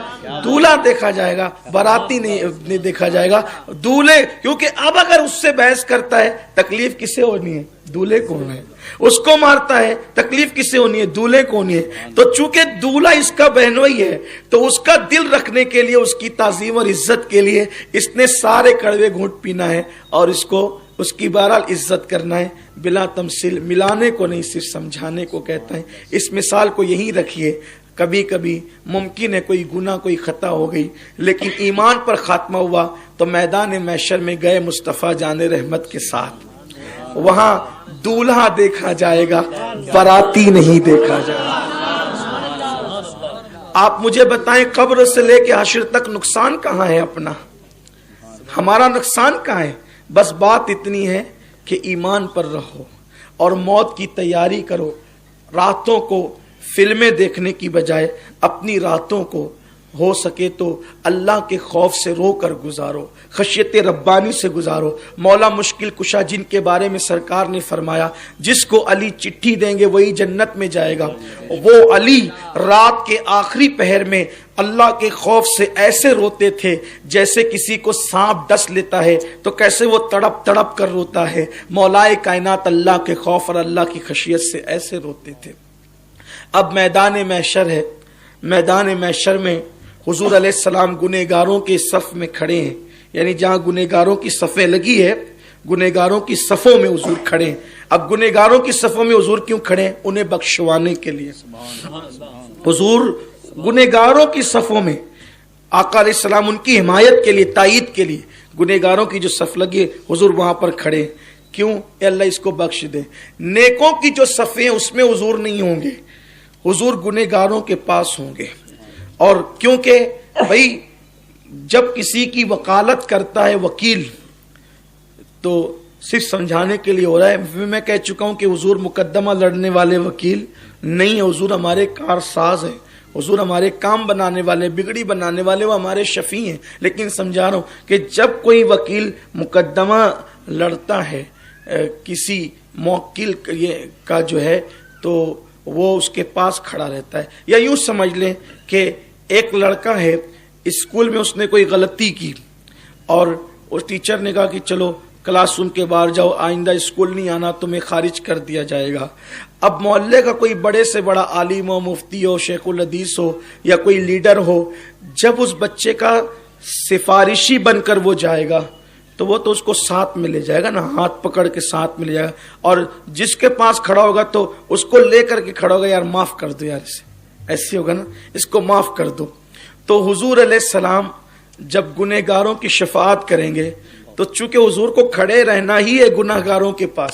دولہا دیکھا جائے گا، باراتی نہیں دیکھا جائے گا. دولہے، کیونکہ اب اگر اس سے بحث کرتا ہے تکلیف کسے ہونی ہے؟ دولہے کو ہونا ہے. اس کو مارتا ہے تکلیف کسے ہونی ہے؟ دولہے کو ہونی ہے. تو چونکہ دولہا اس کا بہنوئی ہے تو اس کا دل رکھنے کے لیے، اس کی تعظیم اور عزت کے لیے اس نے سارے کڑوے گھونٹ پینا ہے اور اس کی بہرحال عزت کرنا ہے بلا تمثیل. ملانے کو نہیں، صرف سمجھانے کو کہتا ہے. اس مثال کو یہی رکھیے. کبھی کبھی ممکن ہے کوئی گناہ کوئی خطا ہو گئی لیکن ایمان پر خاتمہ ہوا تو میدان محشر میں گئے مصطفیٰ جان رحمت کے ساتھ. وہاں دولہا دیکھا جائے گا، باراتی نہیں دیکھا جائے گا. آپ مجھے بتائیں قبر سے لے کے حشر تک نقصان کہاں ہے؟ اپنا ہمارا نقصان کہاں ہے؟ بس بات اتنی ہے کہ ایمان پر رہو اور موت کی تیاری کرو. راتوں کو فلمیں دیکھنے کی بجائے اپنی راتوں کو ہو سکے تو اللہ کے خوف سے رو کر گزارو، خشیت ربانی سے گزارو. مولا مشکل کشا جن کے بارے میں سرکار نے فرمایا جس کو علی چٹھی دیں گے وہی جنت میں جائے گا، وہ علی رات کے آخری پہر میں اللہ کے خوف سے ایسے روتے تھے جیسے کسی کو سانپ ڈس لیتا ہے تو کیسے وہ تڑپ تڑپ کر روتا ہے. مولائے کائنات اللہ کے خوف اور اللہ کی خشیت سے ایسے روتے تھے. اب میدان محشر ہے. میدان محشر میں حضور علیہ السلام گنہگاروں کے صف میں کھڑے ہیں، یعنی جہاں گنہگاروں کی صفیں لگی ہے گنہگاروں کی صفوں میں حضور کھڑے ہیں. اب گنہگاروں کی صفوں میں حضور کیوں کھڑے ہیں؟ انہیں بخشوانے کے لیے. حضور گنہگاروں کی صفوں میں، آقا علیہ السلام ان کی حمایت کے لیے، تائید کے لیے گنہگاروں کی جو صف لگی ہے حضور وہاں پر کھڑے ہیں. کیوں؟ اے اللہ اس کو بخش دے. نیکوں کی جو صفیں اس میں حضور نہیں ہوں گے، حضور گنہگاروں کے پاس ہوں گے. اور کیونکہ بھائی جب کسی کی وکالت کرتا ہے وکیل تو صرف سمجھانے کے لیے ہو رہا ہے. میں کہہ چکا ہوں کہ حضور مقدمہ لڑنے والے وکیل نہیں ہے، حضور ہمارے کار ساز ہیں، حضور ہمارے کام بنانے والے، بگڑی بنانے والے، وہ ہمارے شفیع ہیں. لیکن سمجھا رہا ہوں کہ جب کوئی وکیل مقدمہ لڑتا ہے کسی موکل کا جو ہے تو وہ اس کے پاس کھڑا رہتا ہے. یا یوں سمجھ لیں کہ ایک لڑکا ہے اسکول میں، اس نے کوئی غلطی کی اور اس ٹیچر نے کہا کہ چلو کلاس روم کے باہر جاؤ، آئندہ اسکول نہیں آنا، تمہیں خارج کر دیا جائے گا. اب محلے کا کوئی بڑے سے بڑا عالم ہو، مفتی ہو، شیخ الحدیث ہو یا کوئی لیڈر ہو، جب اس بچے کا سفارشی بن کر وہ جائے گا تو وہ تو اس کو ساتھ میں لے جائے گا نا، ہاتھ پکڑ کے ساتھ میں لے جائے گا. اور جس کے پاس کھڑا ہوگا تو اس کو لے کر کے کھڑا ہوگا، یار معاف کر دو، یار اسے ایسے ہوگا نا، اس کو معاف کر دو. تو حضور علیہ السلام جب گنہگاروں کی شفاعت کریں گے تو چونکہ حضور کو کھڑے رہنا ہی ہے گنہگاروں کے پاس،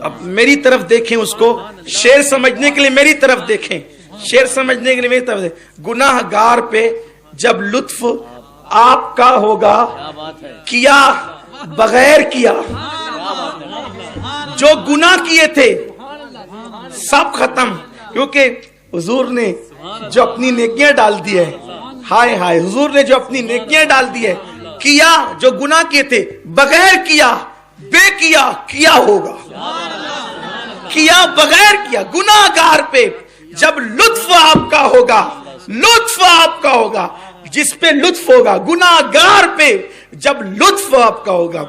اب میری طرف دیکھیں اس کو، شعر سمجھنے کے لیے میری طرف دیکھیں، شعر سمجھنے کے لیے میری طرف دیکھیں. گناہ گار پہ جب لطف آپ کا ہوگا، کیا بغیر کیا، جو گناہ کیے تھے سب ختم، کیونکہ حضور نے جو اپنی نیکیاں ڈال دی ہے، ہائے ہائے، حضور نے جو اپنی نیکیاں ڈال دی ہے، کیا جو گناہ کیے تھے بغیر کیا، بے کیا، کیا ہوگا، کیا بغیر کیا. گناہ گار پہ جب لطف آپ کا ہوگا، لطف آپ کا ہوگا، جس پہ لطف ہوگا، گناہ گار پہ جب لطف آپ کا ہوگا،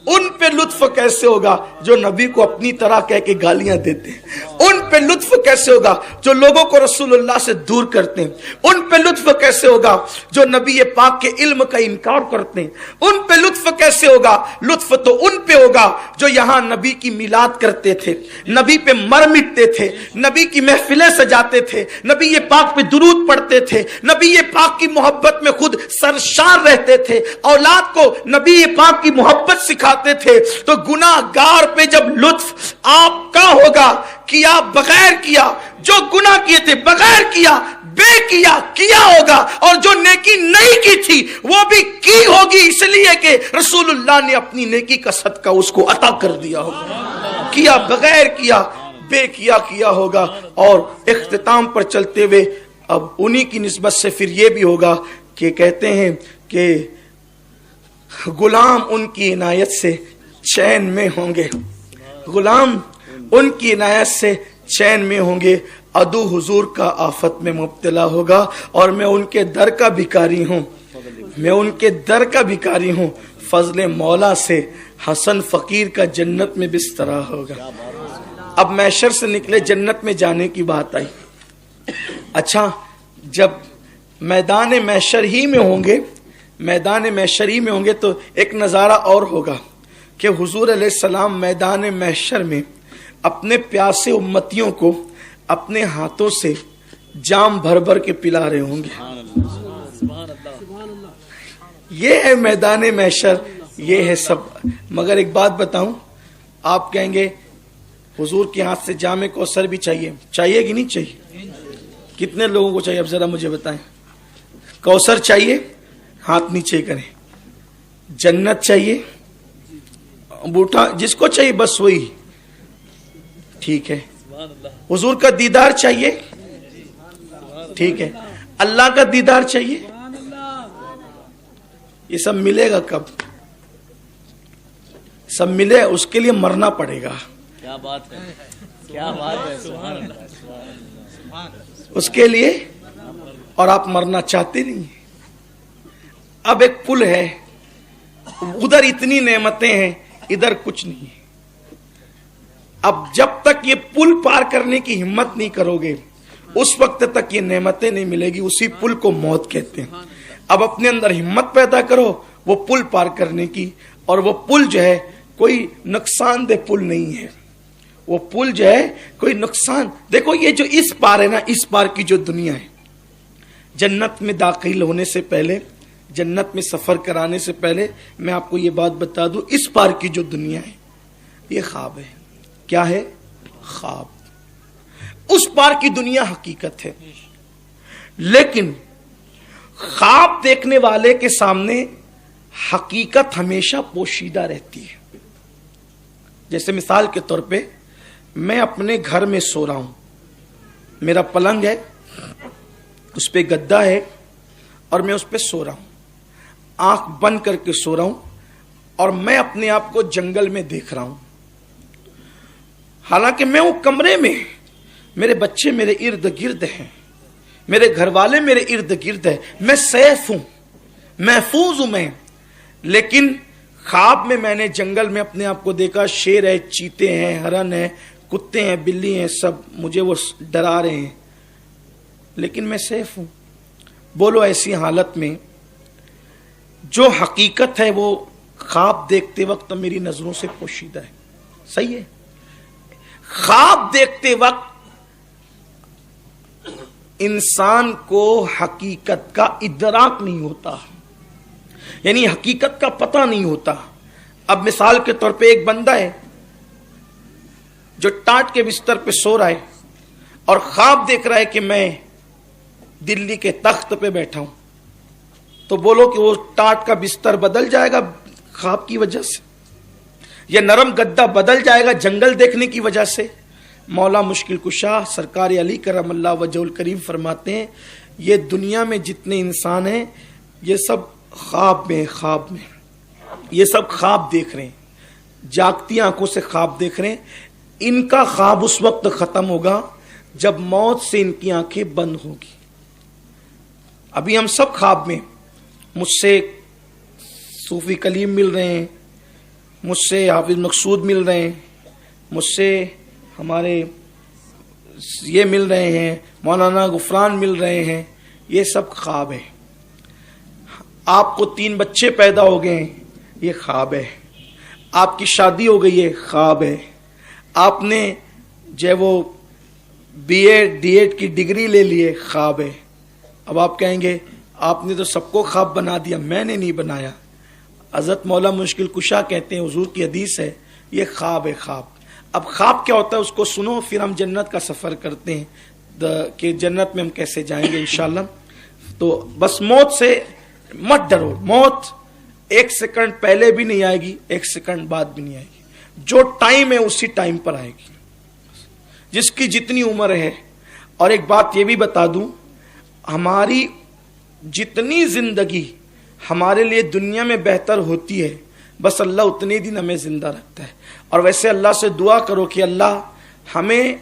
ان پہ لطف کیسے ہوگا جو نبی کو اپنی طرح کہہ کے گالیاں دیتے ہیں؟ ان پہ لطف کیسے ہوگا جو لوگوں کو رسول اللہ سے دور کرتے ہیں؟ ان پہ لطف کیسے ہوگا جو نبی پاک کے علم کا انکار کرتے ہیں؟ ان پہ لطف کیسے ہوگا؟ لطف تو ان پہ ہوگا جو یہاں نبی کی میلاد کرتے تھے، نبی پہ مر مٹتے تھے، نبی کی محفلیں سجاتے تھے، نبی پاک پہ درود پڑھتے تھے، نبی پاک کی محبت میں خود سرشار رہتے تھے، اولاد کو نبی پاک کی محبت سکھاتے تھے. تو گناہ گار پہ جب لطف آپ کا ہوگا، کیا بغیر کیا، جو گناہ کیے تھے بغیر کیا، بے کیا، کیا ہوگا، اور جو نیکی نہیں کی تھی وہ بھی کی ہوگی، اس لیے کہ رسول اللہ نے اپنی نیکی کا صدقہ اس کو عطا کر دیا ہوگا. کیا بغیر کیا، بے کیا، کیا ہوگا. اور اختتام پر چلتے ہوئے اب انہی کی نسبت سے پھر یہ بھی ہوگا کہ کہتے ہیں کہ غلام ان کی عنایت سے چین میں ہوں گے، غلام ان کی عنایت سے چین میں ہوں گے، عدو حضور کا آفت میں مبتلا ہوگا، اور میں ان کے در کا بھکاری ہوں، میں ان کے در کا بھکاری ہوں، فضل مولا سے حسن فقیر کا جنت میں بسترا ہوگا. اب محشر سے نکلے، جنت میں جانے کی بات آئی. اچھا، جب میدان محشر ہی میں ہوں گے، میدان محشر ہی میں ہوں گے، تو ایک نظارہ اور ہوگا کہ حضور علیہ السلام میدان محشر میں اپنے پیاسے امتیوں کو اپنے ہاتھوں سے جام بھر بھر کے پلا رہے ہوں گے. یہ ہے میدان محشر، یہ ہے سب. مگر ایک بات بتاؤں، آپ کہیں گے حضور کے ہاتھ سے جام کوثر بھی چاہیے، چاہیے کہ نہیں چاہیے؟ کتنے لوگوں کو چاہیے اب ذرا مجھے بتائیں. کوثر چاہیے؟ ہاتھ نیچے کریں. جنت چاہیے؟ بوٹا جس کو چاہیے بس وہی ٹھیک ہے. حضور کا دیدار چاہیے؟ ٹھیک ہے. اللہ کا دیدار چاہیے؟ یہ سب ملے گا کب؟ سب ملے، اس کے لیے مرنا پڑے گا. کیا بات ہے، کیا بات ہے، سبحان اللہ. اس کے لیے، اور آپ مرنا چاہتے نہیں. اب ایک پل ہے، ادھر اتنی نعمتیں ہیں، ادھر کچھ نہیں. اب جب تک یہ پل پار کرنے کی ہمت نہیں کرو گے، اس وقت تک یہ نعمتیں نہیں ملے گی. اسی پل کو موت کہتے ہیں. اب اپنے اندر ہمت پیدا کرو وہ پل پار کرنے کی. اور وہ پل جو ہے کوئی نقصان دہ پل نہیں ہے. وہ پل جو ہے کوئی نقصان، دیکھو یہ جو اس پار ہے نا، اس پار کی جو دنیا ہے، جنت میں داخل ہونے سے پہلے، جنت میں سفر کرانے سے پہلے میں آپ کو یہ بات بتا دوں، اس پار کی جو دنیا ہے یہ خواب ہے. کیا ہے؟ خواب. اس پار کی دنیا حقیقت ہے. لیکن خواب دیکھنے والے کے سامنے حقیقت ہمیشہ پوشیدہ رہتی ہے. جیسے مثال کے طور پہ میں اپنے گھر میں سو رہا ہوں، میرا پلنگ ہے، اس پہ گدا ہے، اور میں اس پہ سو رہا ہوں، آنکھ بند کر کے سو رہا ہوں، اور میں اپنے آپ کو جنگل میں دیکھ رہا ہوں. حالانکہ میں وہ کمرے میں، میرے بچے میرے ارد گرد ہیں، میرے گھر والے میرے ارد گرد ہیں، میں سیف ہوں، محفوظ ہوں میں. لیکن خواب میں نے جنگل میں اپنے آپ کو دیکھا، شیر ہے، چیتے ہیں، ہرن ہے، کتے ہیں، بلی ہیں، سب مجھے وہ ڈرا رہے ہیں، لیکن میں سیف ہوں. بولو ایسی حالت میں جو حقیقت ہے وہ خواب دیکھتے وقت میری نظروں سے پوشیدہ ہے. صحیح ہے؟ خواب دیکھتے وقت انسان کو حقیقت کا ادراک نہیں ہوتا، یعنی حقیقت کا پتہ نہیں ہوتا. اب مثال کے طور پہ ایک بندہ ہے، جو ٹاٹ کے بستر پہ سو رہا ہے اور خواب دیکھ رہا ہے کہ میں دلی کے تخت پہ بیٹھا ہوں، تو بولو کہ وہ ٹاٹ کا بستر بدل جائے گا خواب کی وجہ سے، یا نرم گدا بدل جائے گا جنگل دیکھنے کی وجہ سے؟ مولا مشکل کشا سرکار علی کرم اللہ وجہ الکریم فرماتے ہیں یہ دنیا میں جتنے انسان ہیں یہ سب خواب میں یہ سب خواب دیکھ رہے ہیں، جاگتی آنکھوں سے خواب دیکھ رہے ہیں۔ ان کا خواب اس وقت ختم ہوگا جب موت سے ان کی آنکھیں بند ہوگی۔ ابھی ہم سب خواب میں، مجھ سے صوفی کلیم مل رہے ہیں، مجھ سے حافظ مقصود مل رہے ہیں، مجھ سے ہمارے یہ مل رہے ہیں، مولانا غفران مل رہے ہیں، یہ سب خواب ہے۔ آپ کو 3 بچے پیدا ہو گئے ہیں، یہ خواب ہے۔ آپ کی شادی ہو گئی ہے، خواب ہے۔ آپ نے جو وہ بی ایڈ ڈی ایڈ کی ڈگری لے لی ہے، خواب ہے۔ اب آپ کہیں گے آپ نے تو سب کو خواب بنا دیا، میں نے نہیں بنایا۔ حضرت مولا مشکل کشا کہتے ہیں، حضور کی حدیث ہے، یہ خواب ہے خواب۔ اب خواب کیا ہوتا ہے اس کو سنو، پھر ہم جنت کا سفر کرتے ہیں کہ جنت میں ہم کیسے جائیں گے انشاءاللہ۔ تو بس موت سے مت ڈرو، موت 1 سیکنڈ پہلے بھی نہیں آئے گی، 1 سیکنڈ بعد بھی نہیں آئے گی، جو ٹائم ہے اسی ٹائم پر آئے گی، جس کی جتنی عمر ہے۔ اور ایک بات یہ بھی بتا دوں، ہماری جتنی زندگی ہمارے لیے دنیا میں بہتر ہوتی ہے بس اللہ اتنے دن ہمیں زندہ رکھتا ہے۔ اور ویسے اللہ سے دعا کرو کہ اللہ ہمیں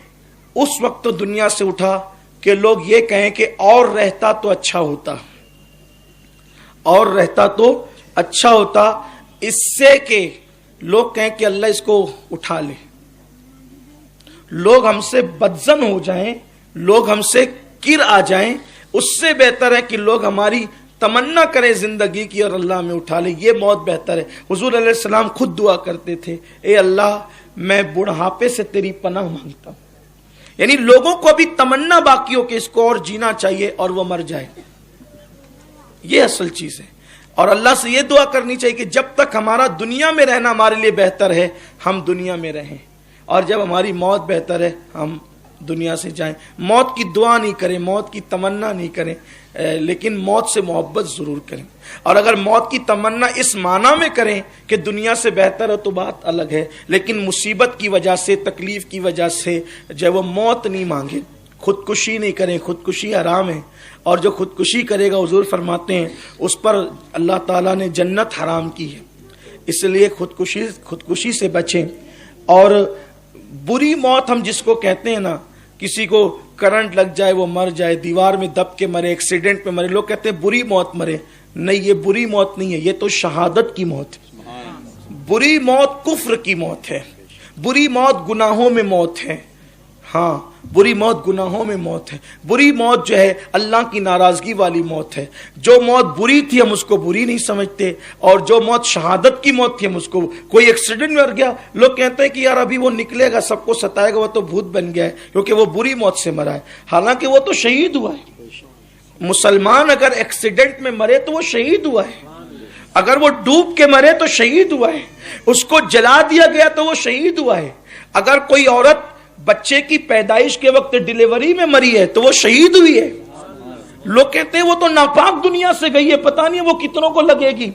اس وقت دنیا سے اٹھا کہ لوگ یہ کہیں کہ اور رہتا تو اچھا ہوتا، اور رہتا تو اچھا ہوتا، اس سے کہ لوگ کہیں کہ اللہ اس کو اٹھا لے، لوگ ہم سے بدظن ہو جائیں، لوگ ہم سے گر آ جائیں، اس سے بہتر ہے کہ لوگ ہماری تمنا کریں زندگی کی اور اللہ ہمیں اٹھا لے، یہ موت بہتر ہے۔ حضور علیہ السلام خود دعا کرتے تھے، اے اللہ میں بڑھاپے سے تیری پناہ مانگتا ہوں، یعنی لوگوں کو ابھی تمنا باقی ہو کہ اس کو اور جینا چاہیے اور وہ مر جائے، یہ اصل چیز ہے۔ اور اللہ سے یہ دعا کرنی چاہیے کہ جب تک ہمارا دنیا میں رہنا ہمارے لیے بہتر ہے ہم دنیا میں رہیں، اور جب ہماری موت بہتر ہے ہم دنیا سے جائیں۔ موت کی دعا نہیں کریں، موت کی تمنا نہیں کریں، لیکن موت سے محبت ضرور کریں۔ اور اگر موت کی تمنا اس معنی میں کریں کہ دنیا سے بہتر ہو تو بات الگ ہے، لیکن مصیبت کی وجہ سے، تکلیف کی وجہ سے جب وہ موت نہیں مانگے، خودکشی نہیں کریں، خودکشی حرام ہے، اور جو خودکشی کرے گا حضور فرماتے ہیں اس پر اللہ تعالیٰ نے جنت حرام کی ہے۔ اس لیے خودکشی سے بچیں۔ اور بری موت ہم جس کو کہتے ہیں نا، کسی کو کرنٹ لگ جائے وہ مر جائے، دیوار میں دب کے مرے، ایکسیڈنٹ میں مرے، لوگ کہتے ہیں بری موت مرے، نہیں یہ بری موت نہیں ہے، یہ تو شہادت کی موت ہے۔ بری موت کفر کی موت ہے، بری موت گناہوں میں موت ہے، ہاں بری موت گناہوں میں موت ہے۔ بری موت جو ہے اللہ کی ناراضگی والی موت ہے۔ جو موت بری تھی ہم اس کو بری نہیں سمجھتے، اور جو موت شہادت کی موت تھی ہم اس کو، کوئی ایکسیڈنٹ میں مر گیا لوگ کہتے ہیں کہ یار ابھی وہ نکلے گا سب کو ستائے گا، وہ تو بھوت بن گیا ہے کیونکہ وہ بری موت سے مرا ہے، حالانکہ وہ تو شہید ہوا ہے۔ مسلمان اگر ایکسیڈنٹ میں مرے تو وہ شہید ہوا ہے، اگر وہ ڈوب کے مرے تو شہید ہوا ہے، اس کو جلا دیا گیا تو وہ شہید ہوا ہے، اگر کوئی عورت بچے کی پیدائش کے وقت ڈیلیوری میں مری ہے تو وہ شہید ہوئی ہے۔ لوگ کہتے ہیں وہ تو ناپاک دنیا سے گئی ہے، پتہ نہیں وہ کتنوں کو لگے گی،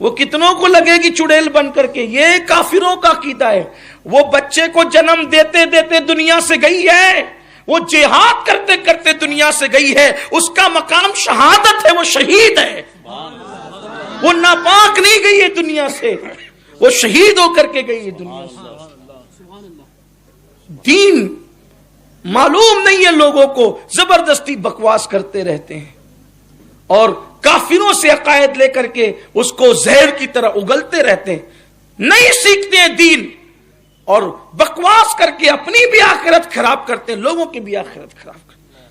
وہ کتنوں کو لگے گی چڑیل بن کر کے۔ یہ کافروں کا عقیدہ ہے۔ وہ بچے کو جنم دیتے دیتے دنیا سے گئی ہے، وہ جہاد کرتے کرتے دنیا سے گئی ہے، اس کا مقام شہادت ہے، وہ شہید ہے، وہ ناپاک نہیں گئی ہے دنیا سے، وہ شہید ہو کر کے گئی ہے دنیا سے۔ دین معلوم نہیں ہے لوگوں کو، زبردستی بکواس کرتے رہتے ہیں اور کافروں سے عقائد لے کر کے اس کو زہر کی طرح اگلتے رہتے ہیں، نہیں سیکھتے ہیں دین، اور بکواس کر کے اپنی بھی آخرت خراب کرتے ہیں، لوگوں کی بھی آخرت خراب کرتے ہیں۔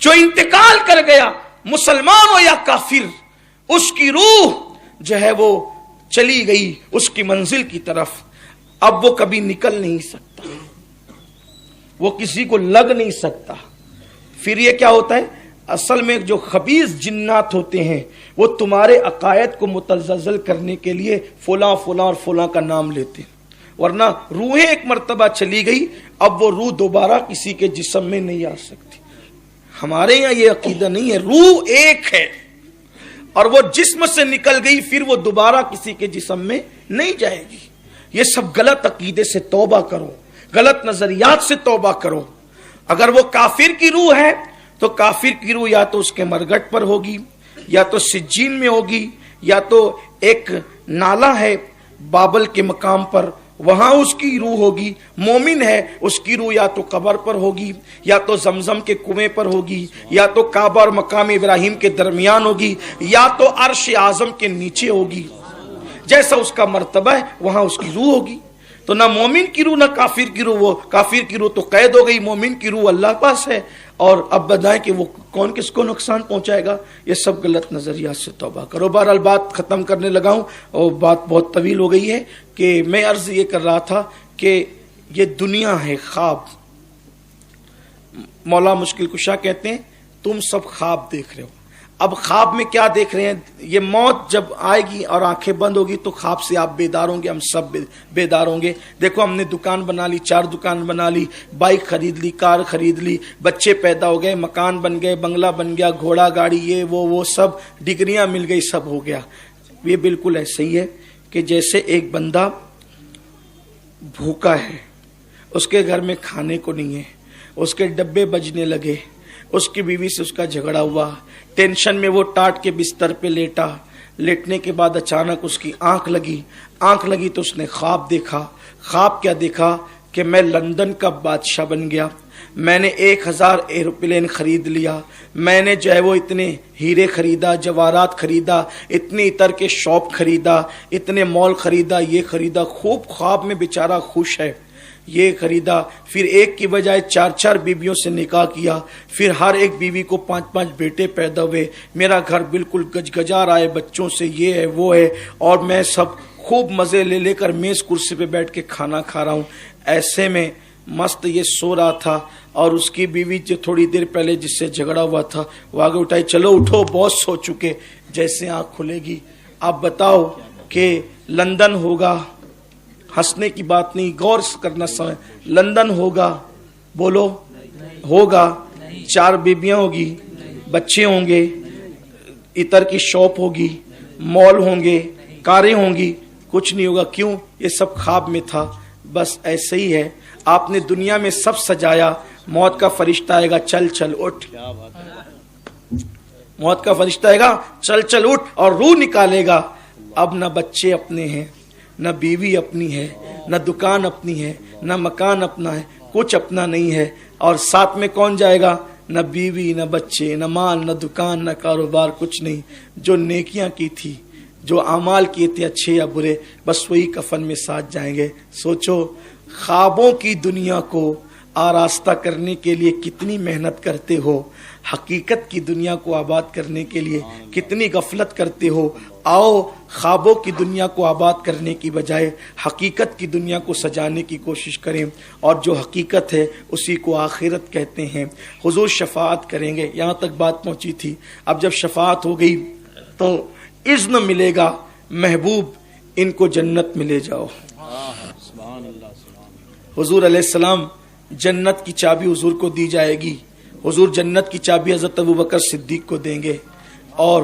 جو انتقال کر گیا مسلمان ہو یا کافر، اس کی روح جو ہے وہ چلی گئی اس کی منزل کی طرف، اب وہ کبھی نکل نہیں سکتا، وہ کسی کو لگ نہیں سکتا۔ پھر یہ کیا ہوتا ہے، اصل میں جو خبیث جنات ہوتے ہیں وہ تمہارے عقائد کو متزلزل کرنے کے لیے فلاں فلاں اور فلاں کا نام لیتے ہیں، ورنہ روحیں ایک مرتبہ چلی گئی، اب وہ روح دوبارہ کسی کے جسم میں نہیں آ سکتی۔ ہمارے یہاں یہ عقیدہ نہیں ہے، روح ایک ہے اور وہ جسم سے نکل گئی پھر وہ دوبارہ کسی کے جسم میں نہیں جائے گی۔ یہ سب غلط عقیدے سے توبہ کرو، غلط نظریات سے توبہ کرو۔ اگر وہ کافر کی روح ہے تو کافر کی روح یا تو اس کے مرگٹ پر ہوگی، یا تو سجین میں ہوگی، یا تو ایک نالہ ہے بابل کے مقام پر وہاں اس کی روح ہوگی۔ مومن ہے اس کی روح یا تو قبر پر ہوگی، یا تو زمزم کے کنویں پر ہوگی، یا تو کعبہ اور مقام ابراہیم کے درمیان ہوگی، یا تو عرش اعظم کے نیچے ہوگی۔ جیسا اس کا مرتبہ ہے وہاں اس کی روح ہوگی۔ تو نہ مومن کی روح نہ کافر کی روح، وہ کافر کی روح تو قید ہو گئی، مومن کی روح اللہ پاس ہے، اور اب بتائیں کہ وہ کون کس کو نقصان پہنچائے گا؟ یہ سب غلط نظریات سے توبہ کرو۔ بہرحال بات ختم کرنے لگا ہوں اور بات بہت طویل ہو گئی ہے، کہ میں عرض یہ کر رہا تھا کہ یہ دنیا ہے خواب۔ مولا مشکل کشا کہتے ہیں تم سب خواب دیکھ رہے ہو۔ اب خواب میں کیا دیکھ رہے ہیں؟ یہ موت جب آئے گی اور آنکھیں بند ہوگی تو خواب سے آپ بیدار ہوں گے، ہم سب بیدار ہوں گے۔ دیکھو ہم نے دکان بنا لی، 4 دکان بنا لی، بائک خرید لی، کار خرید لی، بچے پیدا ہو گئے، مکان بن گئے، بنگلہ بن گیا، گھوڑا گاڑی، یہ وہ سب ڈگریاں مل گئی، سب ہو گیا۔ یہ بالکل ایسے ہی ہے کہ جیسے ایک بندہ بھوکا ہے، اس کے گھر میں کھانے کو نہیں ہے، اس کے ڈبے بجنے لگے، اس کی بیوی سے اس کا جھگڑا ہوا، ٹینشن میں وہ ٹاٹ کے بستر پہ لیٹا، لیٹنے کے بعد اچانک اس کی آنکھ لگی تو اس نے خواب دیکھا۔ خواب کیا دیکھا؟ کہ میں لندن کا بادشاہ بن گیا، میں نے 1000 ایروپلین خرید لیا، میں نے جو ہے وہ اتنے ہیرے خریدا، جواہرات خریدا، اتنے عطر کے شاپ خریدا، اتنے مال خریدا، یہ خریدا۔ خوب خواب میں بیچارہ خوش ہے، یہ خریدا۔ پھر ایک کی بجائے 4 بیویوں سے نکاح کیا، پھر ہر ایک بیوی کو 5 بیٹے پیدا ہوئے، میرا گھر بالکل گجگجا رہا ہے بچوں سے، یہ ہے وہ ہے، اور میں سب خوب مزے لے کر میز کرسی پہ بیٹھ کے کھانا کھا رہا ہوں۔ ایسے میں مست یہ سو رہا تھا، اور اس کی بیوی جو تھوڑی دیر پہلے جس سے جھگڑا ہوا تھا وہ آگے اٹھائی، چلو اٹھو بہت سو چکے۔ جیسے آنکھ کھلے گی، آپ بتاؤ کہ لندن ہوگا، ہنسنے کی بات نہیں، غور کرنا سمجھ، لندن ہوگا، بولو ہوگا، 4 بیبیاں ہوگی، بچے ہوں گے، عطر کی شاپ ہوگی، مال ہوں گے، کاریں ہوں گی، کچھ نہیں ہوگا۔ کیوں؟ یہ سب خواب میں تھا۔ بس ایسے ہی ہے، آپ نے دنیا میں سب سجایا، موت کا فرشتہ آئے گا، چل اٹھ، موت کا فرشتہ آئے گا، چل اٹھ، اور روح نکالے گا۔ اب نہ بچے اپنے ہیں، نہ بیوی اپنی ہے، نہ دکان اپنی ہے، نہ مکان اپنا ہے، کچھ اپنا نہیں ہے، اور ساتھ میں کون جائے گا؟ نہ بیوی، نہ بچے، نہ مال، نہ دکان، نہ کاروبار، کچھ نہیں۔ جو نیکیاں کی تھی، جو اعمال کیے تھے اچھے یا برے، بس وہی کفن میں ساتھ جائیں گے۔ سوچو خوابوں کی دنیا کو آراستہ کرنے کے لیے کتنی محنت کرتے ہو، حقیقت کی دنیا کو آباد کرنے کے لیے کتنی غفلت کرتے ہو۔ آؤ خوابوں کی دنیا کو آباد کرنے کی بجائے حقیقت کی دنیا کو سجانے کی کوشش کریں، اور جو حقیقت ہے اسی کو آخرت کہتے ہیں۔ حضور شفاعت کریں گے، یہاں تک بات پہنچی تھی۔ اب جب شفاعت ہو گئی تو اذن ملے گا، محبوب ان کو جنت میں لے جاؤ۔ حضور علیہ السلام جنت کی چابی حضور کو دی جائے گی، حضور جنت کی چابی حضرت ابوبکر صدیق کو دیں گے، اور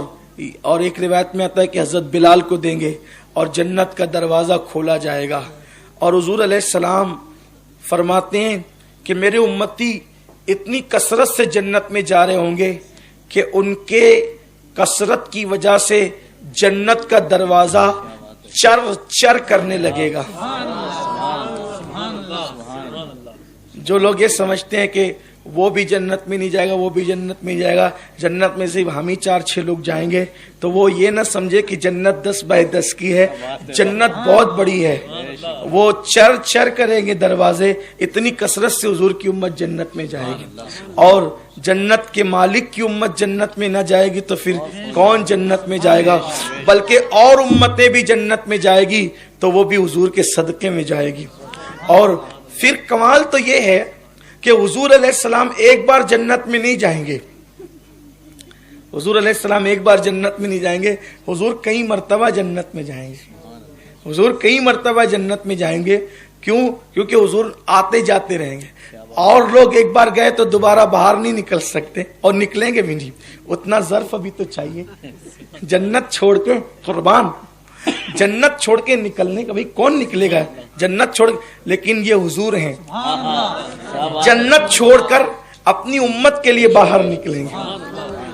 ایک روایت میں آتا ہے کہ حضرت بلال کو دیں گے، اور جنت کا دروازہ کھولا جائے گا۔ اور حضور علیہ السلام فرماتے ہیں کہ میرے امتی اتنی کثرت سے جنت میں جا رہے ہوں گے کہ ان کے کثرت کی وجہ سے جنت کا دروازہ چر کرنے لگے گا۔ جو لوگ یہ سمجھتے ہیں کہ وہ بھی جنت میں نہیں جائے گا، وہ بھی جنت میں جائے گا، جنت میں صرف ہم ہی 4-6 لوگ جائیں گے، تو وہ یہ نہ سمجھے کہ جنت 10x10 کی ہے، جنت بہت بڑی ہے۔ وہ چر کریں گے دروازے، اتنی کثرت سے حضور کی امت جنت میں جائے گی، اور جنت کے مالک کی امت جنت میں نہ جائے گی تو پھر کون جنت میں جائے گا؟ بلکہ اور امتیں بھی جنت میں جائے گی تو وہ بھی حضور کے صدقے میں جائے گی۔ اور پھر کمال تو یہ ہے کہ حضور علیہ السلام ایک بار جنت میں نہیں جائیں گے، حضور علیہ السلام ایک بار جنت میں نہیں جائیں گے، حضور کئی مرتبہ جنت میں جائیں گے۔ حضور کئی مرتبہ جنت میں جائیں گے. کیوں؟ کیونکہ حضور آتے جاتے رہیں گے. اور لوگ ایک بار گئے تو دوبارہ باہر نہیں نکل سکتے اور نکلیں گے بھی نہیں. اتنا ظرف ابھی تو چاہیے. جنت چھوڑ کے قربان، جنت چھوڑ کے نکلنے کا بھائی کون نکلے گا جنت چھوڑ. لیکن یہ حضور ہیں، جنت چھوڑ کر اپنی امت کے لیے باہر نکلیں گے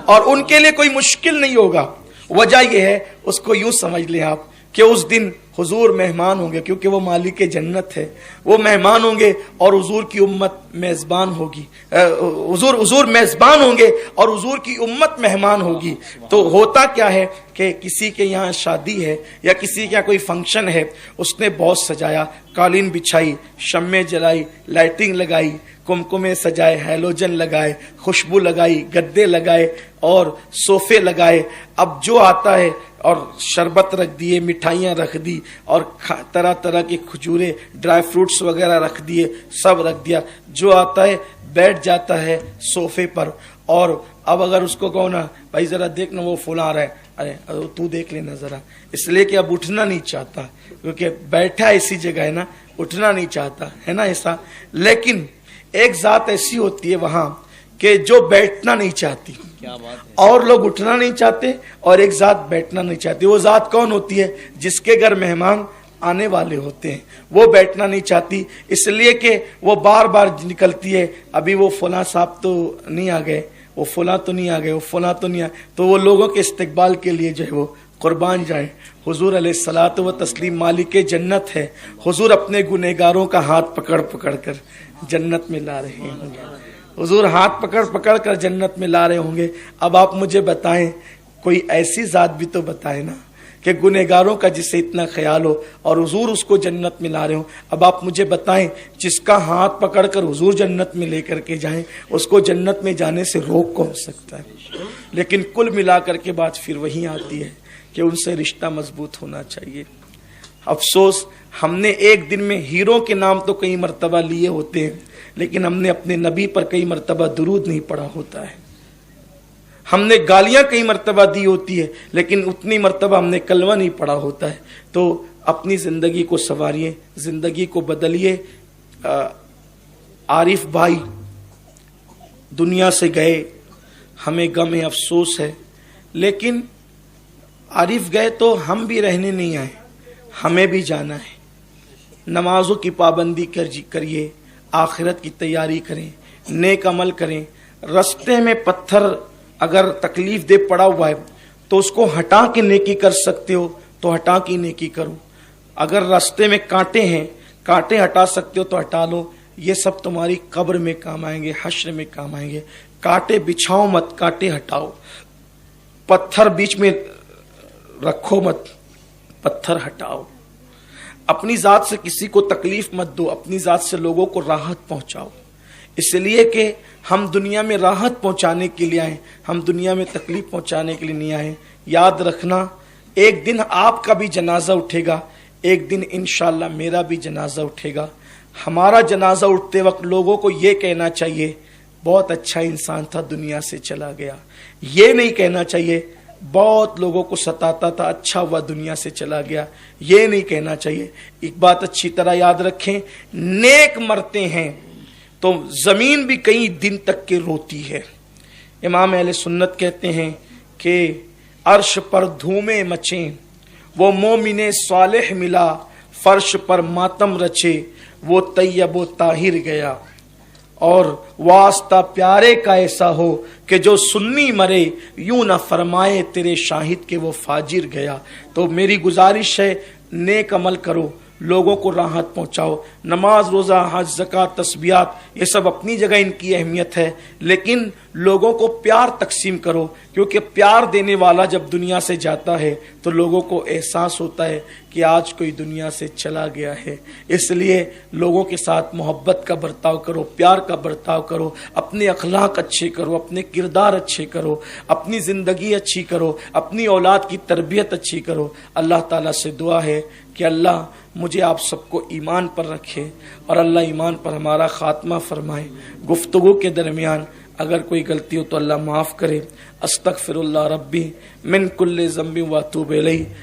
اور ان کے لیے کوئی مشکل نہیں ہوگا. وجہ یہ ہے، اس کو یوں سمجھ لیں آپ کہ اس دن حضور مہمان ہوں گے، کیونکہ وہ مالک جنت ہے. وہ مہمان ہوں گے اور حضور کی امت میزبان ہوگی. حضور میزبان ہوں گے اور حضور کی امت مہمان ہوگی. تو ہوتا کیا ہے کہ کسی کے یہاں شادی ہے یا کسی کے یہاں کوئی فنکشن ہے، اس نے بہت سجایا، قالین بچھائی، شمع جلائی، لائٹنگ لگائی، کمکمے سجائے، ہیلوجن لگائے، خوشبو لگائی، گدے لگائے اور صوفے لگائے. اب جو آتا ہے اور شربت رکھ دیے، مٹھائیاں رکھ دی اور طرح طرح کی کھجورے، ڈرائی فروٹس وغیرہ رکھ دیے، سب رکھ دیا. جو آتا ہے بیٹھ جاتا ہے صوفے پر. اور اب اگر اس کو کہو نا بھائی ذرا دیکھ نا وہ فلاں آ رہا ہے، ارے تو دیکھ لینا ذرا، اس لیے کہ اب اٹھنا نہیں چاہتا کیونکہ بیٹھا اسی جگہ ہے نا، اٹھنا نہیں چاہتا ہے نا ایسا. لیکن ایک ذات ایسی ہوتی ہے وہاں کہ جو بیٹھنا نہیں چاہتی اور لوگ اٹھنا نہیں چاہتے، اور ایک ذات بیٹھنا نہیں چاہتی. وہ ذات کون ہوتی ہے؟ جس کے گھر مہمان آنے والے ہوتے ہیں. وہ بیٹھنا نہیں چاہتی اس لیے کہ وہ بار بار نکلتی ہے، ابھی وہ فلاں صاحب تو نہیں آ گئے، وہ فلاں تو نہیں آ گئے، وہ فلاں تو نہیں آ، تو وہ لوگوں کے استقبال کے لیے جو ہے وہ قربان جائے. حضور علیہ الصلوۃ و تسلیم مالک جنت ہے. حضور اپنے گنہگاروں کا ہاتھ پکڑ پکڑ کر جنت میں لا رہے ہوں گے. حضور ہاتھ پکڑ پکڑ کر جنت میں لا رہے ہوں گے. اب آپ مجھے بتائیں، کوئی ایسی ذات بھی تو بتائے نا کہ گنہگاروں کا جسے اتنا خیال ہو اور حضور اس کو جنت میں لا رہے ہوں. اب آپ مجھے بتائیں، جس کا ہاتھ پکڑ کر حضور جنت میں لے کر کے جائیں، اس کو جنت میں جانے سے روک کون سکتا ہے؟ لیکن کل ملا کر کے بات پھر وہی آتی ہے کہ ان سے رشتہ مضبوط ہونا چاہیے. افسوس، ہم نے ایک دن میں ہیروں کے نام تو کئی مرتبہ لیے ہوتے ہیں، لیکن ہم نے اپنے نبی پر کئی مرتبہ درود نہیں پڑھا ہوتا ہے. ہم نے گالیاں کئی مرتبہ دی ہوتی ہے، لیکن اتنی مرتبہ ہم نے کلمہ نہیں پڑھا ہوتا ہے. تو اپنی زندگی کو سنواریے، زندگی کو بدلیے. عارف بھائی دنیا سے گئے، ہمیں غم ہے، افسوس ہے، لیکن عارف گئے تو ہم بھی رہنے نہیں آئے، ہمیں بھی جانا ہے. نمازوں کی پابندی کریے، آخرت کی تیاری کریں، نیک عمل کریں. رستے میں پتھر اگر تکلیف دے پڑا ہوا ہے تو اس کو ہٹا کے نیکی کر سکتے ہو تو ہٹا کے نیکی کرو. اگر راستے میں کانٹے ہیں، کانٹے ہٹا سکتے ہو تو ہٹا لو. یہ سب تمہاری قبر میں کام آئیں گے، حشر میں کام آئیں گے. کانٹے بچھاؤ مت، کانٹے ہٹاؤ. پتھر بیچ میں رکھو مت، پتھر ہٹاؤ. اپنی ذات سے کسی کو تکلیف مت دو، اپنی ذات سے لوگوں کو راحت پہنچاؤ. اس لیے کہ ہم دنیا میں راحت پہنچانے کے لیے آئے، ہم دنیا میں تکلیف پہنچانے کے لیے نہیں آئے. یاد رکھنا، ایک دن آپ کا بھی جنازہ اٹھے گا، ایک دن انشاءاللہ میرا بھی جنازہ اٹھے گا. ہمارا جنازہ اٹھتے وقت لوگوں کو یہ کہنا چاہیے بہت اچھا انسان تھا، دنیا سے چلا گیا. یہ نہیں کہنا چاہیے بہت لوگوں کو ستاتا تھا، اچھا ہوا دنیا سے چلا گیا. یہ نہیں کہنا چاہیے. ایک بات اچھی طرح یاد رکھیں، نیک مرتے ہیں تو زمین بھی کئی دن تک کے روتی ہے. امام اہل سنت کہتے ہیں کہ عرش پر دھومیں مچیں، وہ مومن صالح ملا، فرش پر ماتم رچے، وہ طیب و طاہر گیا. اور واسطہ پیارے کا ایسا ہو کہ جو سنی مرے، یوں نہ فرمائے تیرے شاہد کے وہ فاجر گیا. تو میری گزارش ہے، نیک عمل کرو، لوگوں کو راحت پہنچاؤ. نماز، روزہ، حج، زکوٰۃ، تسبیحات، یہ سب اپنی جگہ ان کی اہمیت ہے، لیکن لوگوں کو پیار تقسیم کرو، کیونکہ پیار دینے والا جب دنیا سے جاتا ہے تو لوگوں کو احساس ہوتا ہے کہ آج کوئی دنیا سے چلا گیا ہے. اس لیے لوگوں کے ساتھ محبت کا برتاؤ کرو، پیار کا برتاؤ کرو، اپنے اخلاق اچھے کرو، اپنے کردار اچھے کرو، اپنی زندگی اچھی کرو، اپنی اولاد کی تربیت اچھی کرو. اللہ تعالیٰ سے دعا ہے کہ اللہ مجھے آپ سب کو ایمان پر رکھے اور اللہ ایمان پر ہمارا خاتمہ فرمائے. گفتگو کے درمیان اگر کوئی غلطی ہو تو اللہ معاف کرے. استغفر اللہ ربی من کل ذنب و اتوب الیہ.